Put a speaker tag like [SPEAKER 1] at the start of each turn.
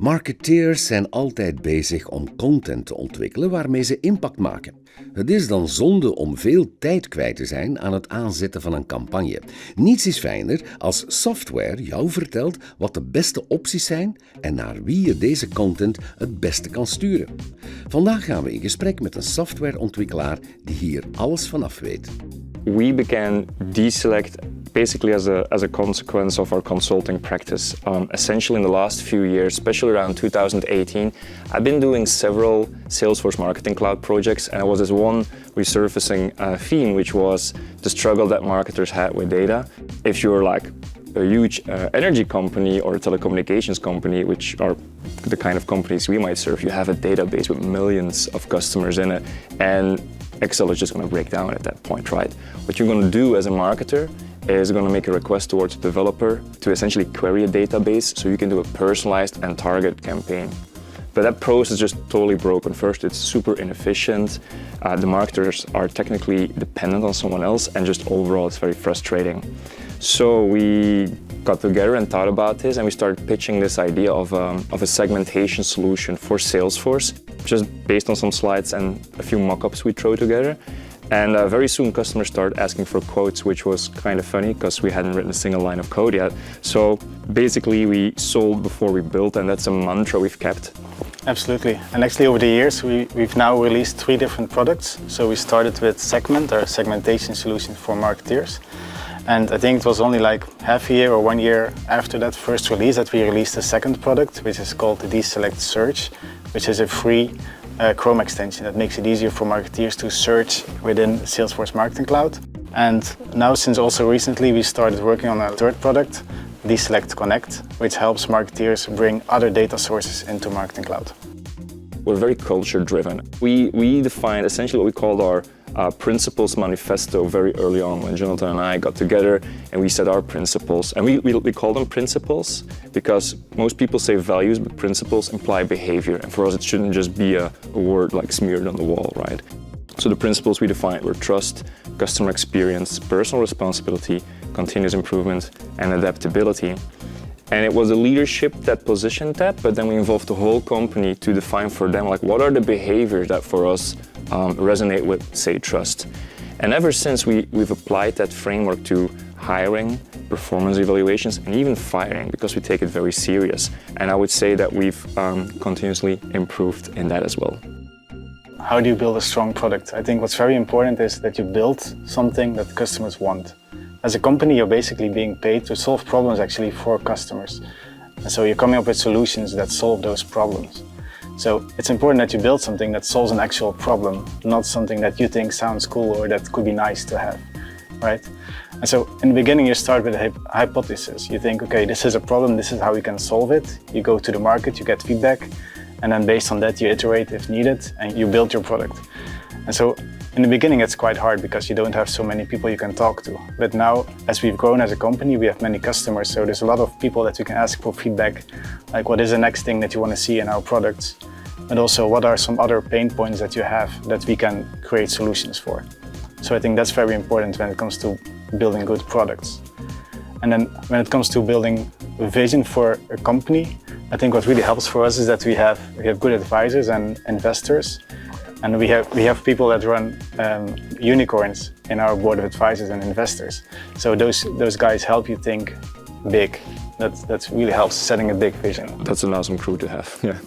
[SPEAKER 1] Marketeers zijn altijd bezig om content te ontwikkelen waarmee ze impact maken. Het is dan zonde om veel tijd kwijt te zijn aan het aanzetten van een campagne. Niets is fijner als software jou vertelt wat de beste opties zijn en naar wie je deze content het beste kan sturen. Vandaag gaan we in gesprek met een softwareontwikkelaar die hier alles vanaf weet.
[SPEAKER 2] We began DESelect basically as a consequence of our consulting practice. Essentially in the last few years, especially around 2018, I've been doing several Salesforce Marketing Cloud projects, and there was this one resurfacing theme, which was the struggle that marketers had with data. If you're like a huge energy company or a telecommunications company, which are the kind of companies we might serve, you have a database with millions of customers in it, and Excel is just going to break down at that point, right? What you're going to do as a marketer is going to make a request towards the developer to essentially query a database so you can do a personalized and targeted campaign. But that process is just totally broken. First, it's super inefficient. The marketers are technically dependent on someone else, and just overall it's very frustrating. So we got together and thought about this, and we started pitching this idea of a segmentation solution for Salesforce, just based on some slides and a few mock-ups we threw together. And very soon customers started asking for quotes, which was kind of funny because we hadn't written a single line of code yet. So basically we sold before we built, and that's a mantra we've kept.
[SPEAKER 3] Absolutely. And actually over the years we've now released 3 different products. So we started with Segment, our segmentation solution for marketeers. And I think it was only like half a year or 1 year after that first release that we released the second product, which is called the DESelect Search, which is a free Chrome extension that makes it easier for marketeers to search within Salesforce Marketing Cloud. And now, since also recently, we started working on a third product, DESelect Connect, which helps marketeers bring other data sources into Marketing Cloud.
[SPEAKER 2] We're very culture driven. We defined essentially what we called our principles manifesto very early on when Jonathan and I got together and we set our principles. And we call them principles because most people say values, but principles imply behavior. And for us, it shouldn't just be a word like smeared on the wall, right? So the principles we defined were trust, customer experience, personal responsibility, continuous improvement, and adaptability. And it was the leadership that positioned that, but then we involved the whole company to define for them, like, what are the behaviors that for us resonate with, say, trust. And ever since we've applied that framework to hiring, performance evaluations, and even firing, because we take it very serious. And I would say that we've continuously improved in that as well.
[SPEAKER 3] How do you build a strong product? I think what's very important is that you build something that customers want. As a company, you're basically being paid to solve problems actually for customers. And so you're coming up with solutions that solve those problems. So it's important that you build something that solves an actual problem, not something that you think sounds cool or that could be nice to have, right? And so in the beginning, you start with a hypothesis. You think, okay, this is a problem, this is how we can solve it. You go to the market, you get feedback, and then based on that, you iterate if needed, and you build your product. And so in the beginning, it's quite hard because you don't have so many people you can talk to. But now, as we've grown as a company, we have many customers. So there's a lot of people that you can ask for feedback, like what is the next thing that you want to see in our products? And also, what are some other pain points that you have that we can create solutions for? So I think that's very important when it comes to building good products. And then when it comes to building a vision for a company, I think what really helps for us is that we have good advisors and investors. And we have people that run unicorns in our board of advisors and investors. So those guys help you think big. That really helps setting a big vision.
[SPEAKER 2] That's an awesome crew to have, yeah.